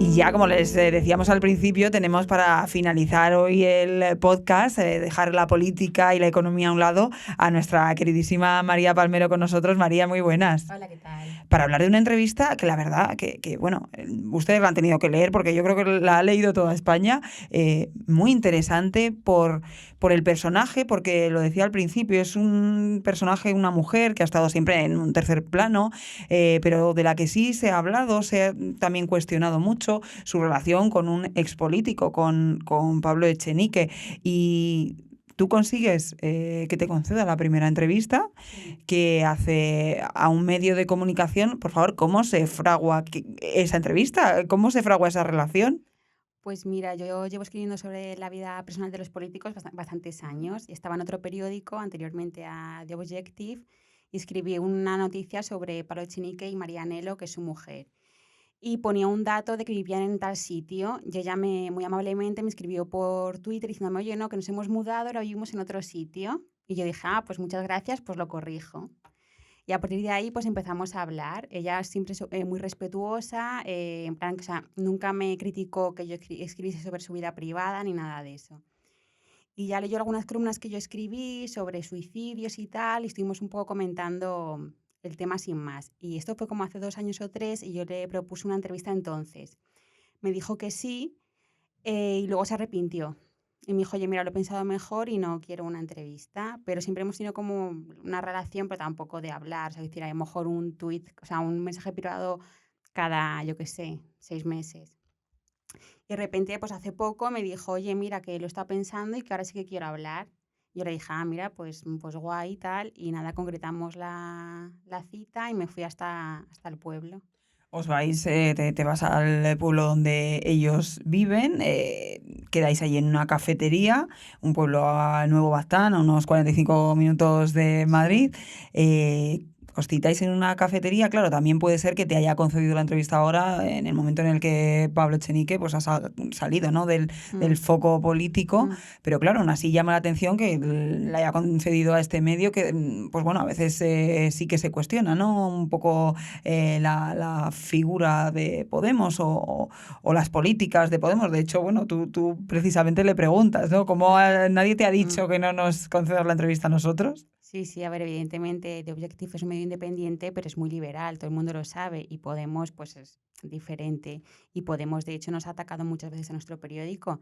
Y Y ya, como les decíamos al principio, tenemos para finalizar hoy el podcast, dejar la política y la economía a un lado, a nuestra queridísima María Palmero con nosotros. María, muy buenas. Hola, ¿qué tal? Para hablar de una entrevista que la verdad que bueno, ustedes la han tenido que leer porque yo creo que la ha leído toda España, muy interesante por el personaje, porque lo decía al principio, es un personaje, una mujer que ha estado siempre en un tercer plano, pero de la que sí se ha hablado, se ha también cuestionado mucho su relación con un expolítico, con Pablo Echenique, y tú consigues que te conceda la primera entrevista que hace a un medio de comunicación. Por favor, ¿cómo se fragua esa entrevista? ¿Cómo se fragua esa relación? Pues mira, yo llevo escribiendo sobre la vida personal de los políticos bastantes años. Estaba en otro periódico anteriormente a The Objective y escribí una noticia sobre Pablo Echenique y María Anelo, que es su mujer. Y ponía un dato de que vivían en tal sitio y ella muy amablemente me escribió por Twitter diciéndome, oye, no, que nos hemos mudado, ahora vivimos en otro sitio. Y yo dije, pues muchas gracias, pues lo corrijo. Y a partir de ahí pues empezamos a hablar. Ella siempre muy respetuosa, en plan, o sea, nunca me criticó que yo escribiese sobre su vida privada ni nada de eso. Y ya leyó algunas columnas que yo escribí sobre suicidios y tal, y estuvimos un poco comentando el tema sin más. Y esto fue como hace 2 años o 3 y yo le propuse una entrevista entonces. Me dijo que sí, y luego se arrepintió. Y me dijo, oye, mira, lo he pensado mejor y no quiero una entrevista. Pero siempre hemos tenido como una relación, pero tampoco de hablar. O sea, es decir, a lo mejor un tuit, o sea, un mensaje privado cada, yo qué sé, 6 meses. Y de repente, pues hace poco me dijo, oye, mira, que lo está pensando y que ahora sí que quiero hablar. Yo le dije, mira, pues guay y tal. Y nada, concretamos la cita y me fui hasta el pueblo. Os vais, te vas al pueblo donde ellos viven, quedáis allí en una cafetería, un pueblo a Nuevo Baztán, a unos 45 minutos de Madrid. Os citáis en una cafetería. Claro, también puede ser que te haya concedido la entrevista ahora en el momento en el que Pablo Echenique pues, ha salido, ¿no? del foco político, pero claro, aún así llama la atención que le haya concedido a este medio que, pues bueno, a veces sí que se cuestiona, ¿no? Un poco la figura de Podemos o las políticas de Podemos. De hecho, bueno, tú precisamente le preguntas, ¿no? ¿Cómo nadie te ha dicho que no nos concedas la entrevista a nosotros? Sí, a ver, evidentemente The Objective es un medio independiente, pero es muy liberal, todo el mundo lo sabe, y Podemos pues es diferente, y Podemos de hecho nos ha atacado muchas veces en nuestro periódico,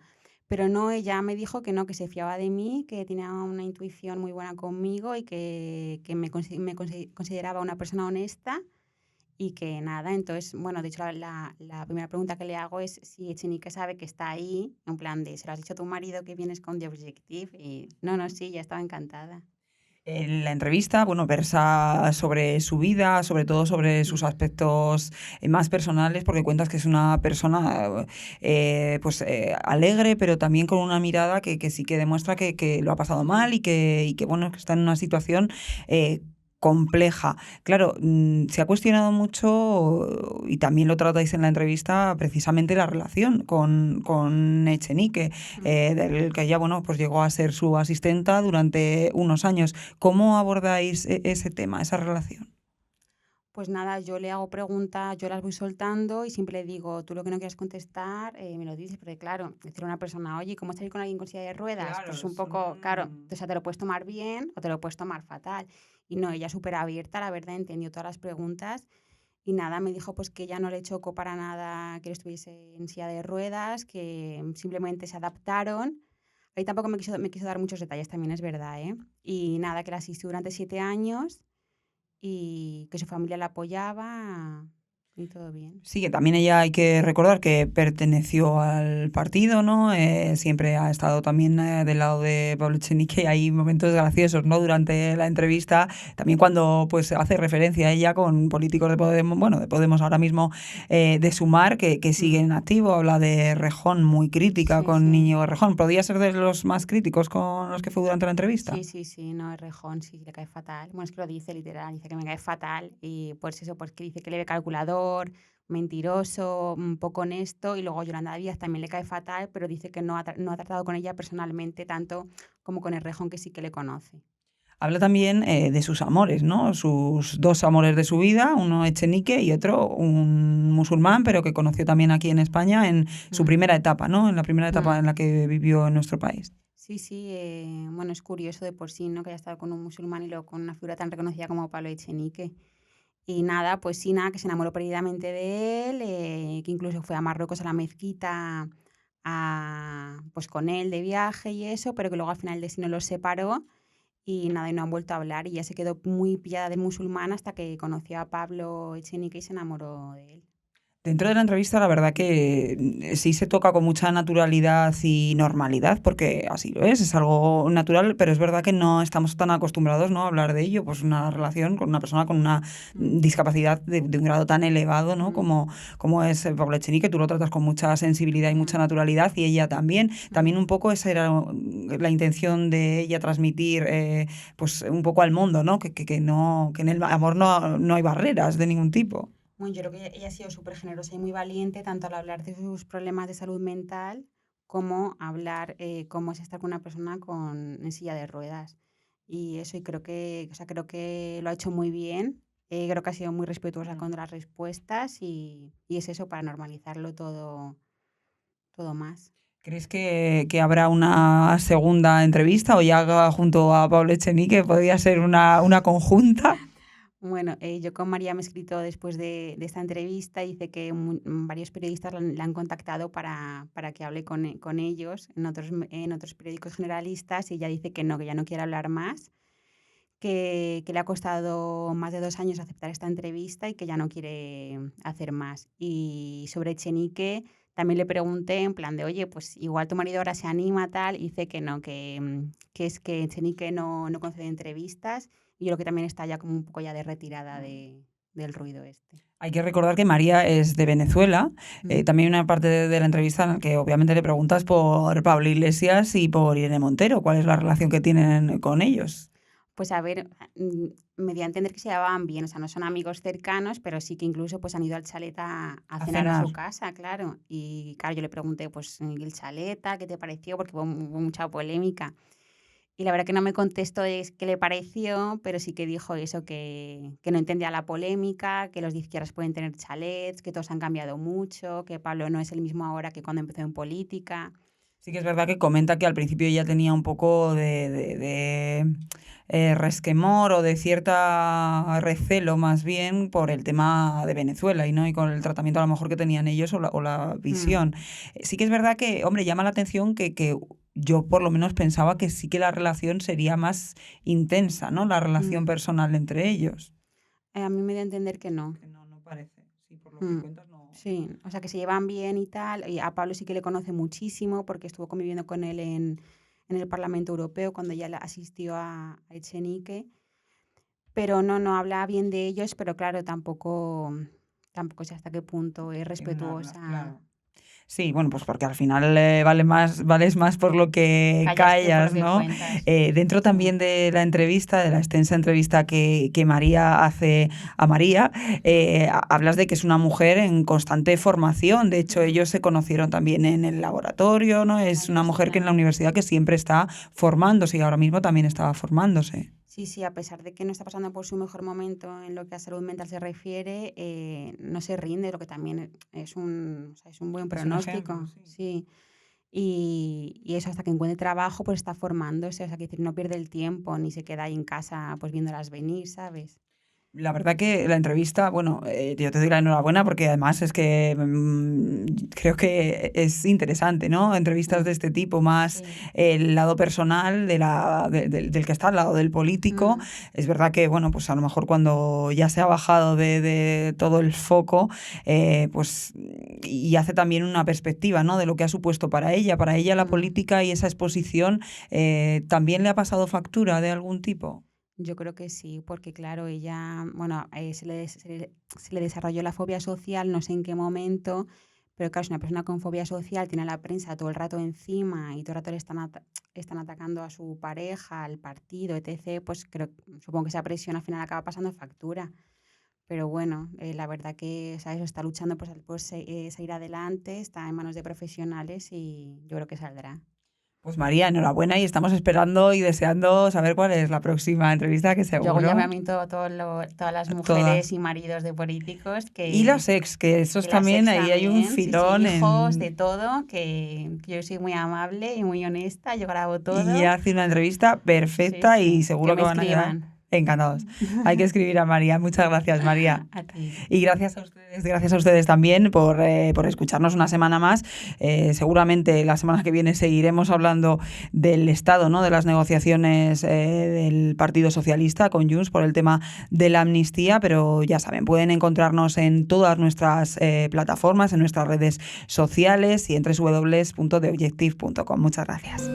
pero no, ella me dijo que no, que se fiaba de mí, que tenía una intuición muy buena conmigo y que me consideraba una persona honesta y que nada. Entonces, bueno, de hecho la primera pregunta que le hago es si Echenique sabe que está ahí, en plan de, ¿se lo has dicho a tu marido que vienes con The Objective? Y no, sí, ya estaba encantada. En la entrevista, bueno, versa sobre su vida, sobre todo sobre sus aspectos más personales, porque cuentas que es una persona alegre, pero también con una mirada que sí que demuestra que lo ha pasado mal y que bueno, que está en una situación compleja. Claro, se ha cuestionado mucho, y también lo tratáis en la entrevista, precisamente la relación con Echenique, del que ella, bueno, pues llegó a ser su asistenta durante unos años. ¿Cómo abordáis ese tema, esa relación? Pues nada, yo le hago preguntas, yo las voy soltando y siempre le digo, tú lo que no quieras contestar, me lo dices, porque claro, decir a una persona, oye, ¿cómo salir con alguien con silla de ruedas? Claro, Pues un poco, claro, o sea, te lo puedes tomar bien o te lo puedes tomar fatal. Y no, ella súper abierta, la verdad, entendió todas las preguntas y nada, me dijo pues que ya no le chocó para nada que él estuviese en silla de ruedas, que simplemente se adaptaron. Ahí tampoco me quiso dar muchos detalles, también es verdad, ¿eh? Y nada, que la asistió durante 7 años y que su familia la apoyaba y todo bien. Sí, que también ella hay que recordar que perteneció al partido, ¿no? Siempre ha estado también del lado de Pablo Echenique. Hay momentos graciosos, ¿no? Durante la entrevista, también cuando pues hace referencia a ella con políticos de Podemos, bueno, de Podemos ahora mismo, de Sumar, que siguen activo. Habla de Rejón, muy crítica con Íñigo Errejón. ¿Podría ser de los más críticos con los que fue durante la entrevista? Sí, no, Errejón sí le cae fatal. Bueno, es que lo dice literal, dice que me cae fatal y pues eso, pues que dice que le ve calculador, mentiroso, poco honesto, y luego Yolanda Díaz también le cae fatal, pero dice que no ha tratado con ella personalmente tanto como con Errejón, que sí que le conoce. Habla también de sus amores, ¿no? Sus dos amores de su vida, uno Echenique y otro un musulmán, pero que conoció también aquí en España en su primera etapa, ¿no? En la primera etapa en la que vivió en nuestro país. Sí, sí, bueno, es curioso de por sí, ¿no? Que haya estado con un musulmán y luego con una figura tan reconocida como Pablo Echenique. Y nada, pues sí, nada, que se enamoró perdidamente de él, que incluso fue a Marruecos a la mezquita pues con él de viaje y eso, pero que luego al final el destino los separó y nada, y no han vuelto a hablar y ya se quedó muy pillada del musulmán hasta que conoció a Pablo Echenique y se enamoró de él. Dentro de la entrevista, la verdad que sí se toca con mucha naturalidad y normalidad, porque así lo es algo natural, pero es verdad que no estamos tan acostumbrados, ¿no?, a hablar de ello, pues una relación con una persona con una discapacidad de un grado tan elevado, ¿no?, como es Pablo Echenique, que tú lo tratas con mucha sensibilidad y mucha naturalidad, y ella también. También un poco esa era la intención de ella, transmitir pues un poco al mundo, ¿no?, que en el amor no hay barreras de ningún tipo. Bueno, yo creo que ella ha sido súper generosa y muy valiente, tanto al hablar de sus problemas de salud mental como hablar cómo es estar con una persona en silla de ruedas. Y eso, y creo que lo ha hecho muy bien. Creo que ha sido muy respetuosa con las respuestas y es eso para normalizarlo todo más. ¿Crees que habrá una segunda entrevista o ya junto a Pablo Echenique podría ser una conjunta? Bueno, yo con María me he escrito después de esta entrevista y dice que varios periodistas la han contactado para que hable con ellos en otros periódicos generalistas y ella dice que no, que ya no quiere hablar más, que le ha costado más de 2 años aceptar esta entrevista y que ya no quiere hacer más. Y sobre Echenique también le pregunté en plan de, oye, pues igual tu marido ahora se anima, tal, y dice que no, que es que Echenique no concede entrevistas y yo creo que también está ya como un poco ya de retirada del ruido este. Hay que recordar que María es de Venezuela. También hay una parte de la entrevista en la que obviamente le preguntas por Pablo Iglesias y por Irene Montero. ¿Cuál es la relación que tienen con ellos? Pues a ver, me dio a entender que se llevaban bien, o sea, no son amigos cercanos, pero sí que incluso pues han ido al chalet a cenar a su casa, claro. Y claro, yo le pregunté, pues, ¿y el chalet, qué te pareció? Porque hubo mucha polémica. Y la verdad que no me contestó qué le pareció, pero sí que dijo eso, que no entendía la polémica, que los de izquierdas pueden tener chalets, que todos han cambiado mucho, que Pablo no es el mismo ahora que cuando empezó en política. Sí que es verdad que comenta que al principio ella tenía un poco de resquemor o de cierta recelo más bien por el tema de Venezuela y con el tratamiento a lo mejor que tenían ellos o la visión. Sí que es verdad que, hombre, llama la atención que yo por lo menos pensaba que sí que la relación sería más intensa, ¿no? La relación personal entre ellos. A mí me dio a entender que no. Que no parece. Sí, por lo que cuentas no. Sí, o sea, que se llevan bien y tal. Y a Pablo sí que le conoce muchísimo porque estuvo conviviendo con él en el Parlamento Europeo cuando ella asistió a Echenique. Pero no habla bien de ellos, pero claro, tampoco sé hasta qué punto es respetuosa. Claro. Sí, bueno, pues porque al final vales más por lo que callas, ¿no? Dentro también de la entrevista, de la extensa entrevista que María hace a María, hablas de que es una mujer en constante formación. De hecho, ellos se conocieron también en el laboratorio, ¿no? Es una mujer que en la universidad que siempre está formándose y ahora mismo también estaba formándose. Sí, a pesar de que no está pasando por su mejor momento en lo que a salud mental se refiere, no se rinde, lo que también es un buen pronóstico. Ejemplo, sí. Y eso hasta que encuentre trabajo, pues está formándose, o sea, que decir, no pierde el tiempo ni se queda ahí en casa pues viéndolas venir, ¿sabes? La verdad que la entrevista, bueno, yo te doy la enhorabuena porque además es que creo que es interesante, ¿no? Entrevistas de este tipo, más el lado personal del que está al lado del político. Es verdad que, bueno, pues a lo mejor cuando ya se ha bajado de todo el foco, pues y hace también una perspectiva, ¿no? De lo que ha supuesto para ella. Para ella la política y esa exposición también le ha pasado factura de algún tipo. Yo creo que sí, porque claro, ella, bueno, se le desarrolló la fobia social, no sé en qué momento, pero claro, si una persona con fobia social tiene a la prensa todo el rato encima y todo el rato le están atacando a su pareja, al partido, etc., pues supongo que esa presión al final acaba pasando factura. Pero bueno, la verdad que, ¿sabes?, está luchando por salir adelante, está en manos de profesionales y yo creo que saldrá. Pues María, enhorabuena y estamos esperando y deseando saber cuál es la próxima entrevista, que seguro. Luego llamamiento a todas las mujeres y maridos de políticos. Y los ex, que esos también, ahí hay un filón. Sí, hijos, de todo, que yo soy muy amable y muy honesta, yo grabo todo. Y hace una entrevista perfecta y seguro que van a quedar encantados. Hay que escribir a María. Muchas gracias, María. A ti. Y gracias a ustedes también por escucharnos una semana más. Seguramente la semana que viene seguiremos hablando del estado, ¿no?, de las negociaciones del Partido Socialista con Junts por el tema de la amnistía, pero ya saben, pueden encontrarnos en todas nuestras plataformas, en nuestras redes sociales y en www.theobjective.com. Muchas gracias.